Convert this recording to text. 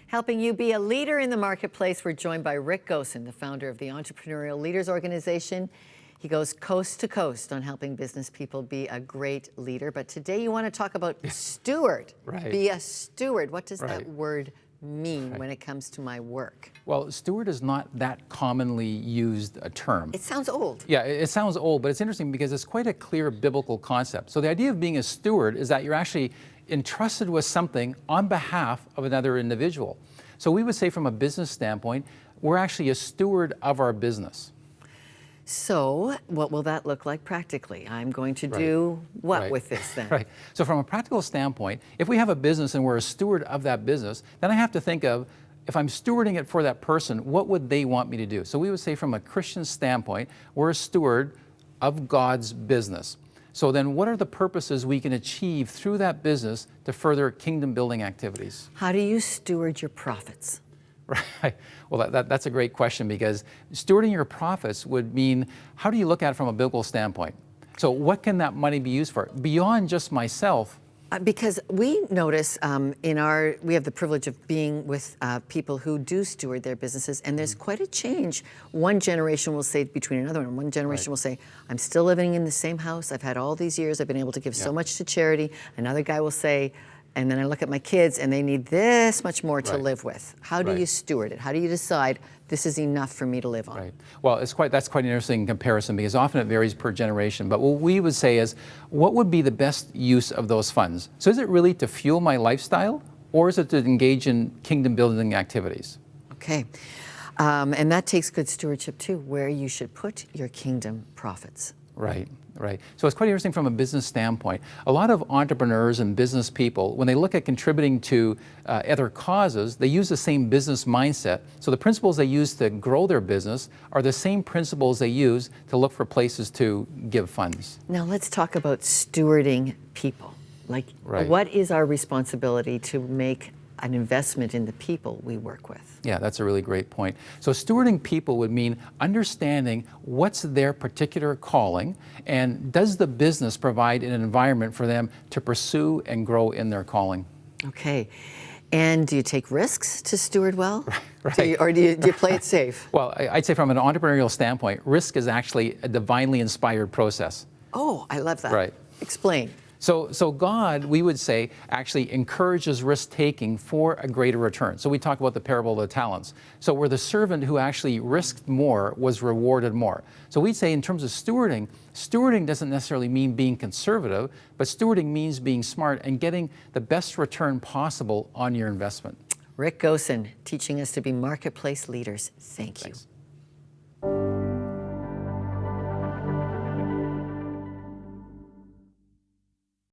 Helping you be a leader in the marketplace, we're joined by Rick Goossen, the founder of the Entrepreneurial Leaders Organization. He goes coast to coast on helping business people be a great leader. But today you want to talk about steward. Right. Be a steward. What does Right. that word mean when it comes to my work? Well, steward is not that commonly used a term. It sounds old. Yeah, it sounds old, but it's interesting because it's quite a clear biblical concept. So the idea of being a steward is that you're actually entrusted with something on behalf of another individual. So we would say from a business standpoint, we're actually a steward of our business. So what will that look like practically? I'm going to do what with this then? Right. So from a practical standpoint, if we have a business and we're a steward of that business, then I have to think of, if I'm stewarding it for that person, what would they want me to do? So we would say from a Christian standpoint, we're a steward of God's business. So then what are the purposes we can achieve through that business to further kingdom building activities? How do you steward your profits? Right. Well, that's a great question, because stewarding your profits would mean, how do you look at it from a biblical standpoint? So what can that money be used for? Beyond just myself. Because we notice we have the privilege of being with people who do steward their businesses, and there's quite a change. One generation will say between another one. One generation will say, I'm still living in the same house. I've had all these years. I've been able to give so much to charity. Another guy will say, and then I look at my kids and they need this much more to live with. How do you steward it? How do you decide this is enough for me to live on? Right. Well, that's quite an interesting comparison, because often it varies per generation. But what we would say is, what would be the best use of those funds? So is it really to fuel my lifestyle, or is it to engage in kingdom building activities? Okay. And that takes good stewardship too, where you should put your kingdom profits. Right, right. So it's quite interesting from a business standpoint. A lot of entrepreneurs and business people, when they look at contributing to other causes, they use the same business mindset. So the principles they use to grow their business are the same principles they use to look for places to give funds. Now let's talk about stewarding people. Like, what is our responsibility to make an investment in the people we work with? Yeah, that's a really great point. So stewarding people would mean understanding what's their particular calling, and does the business provide an environment for them to pursue and grow in their calling? Okay. And do you take risks to steward well? Right. Or do you play it safe? Well, I'd say from an entrepreneurial standpoint, risk is actually a divinely inspired process. Oh, I love that. Right. Explain. So God, we would say, actually encourages risk-taking for a greater return. So we talk about the parable of the talents. So where the servant who actually risked more was rewarded more. So we'd say in terms of stewarding doesn't necessarily mean being conservative, but stewarding means being smart and getting the best return possible on your investment. Rick Goossen, teaching us to be marketplace leaders. Thank you. Thanks.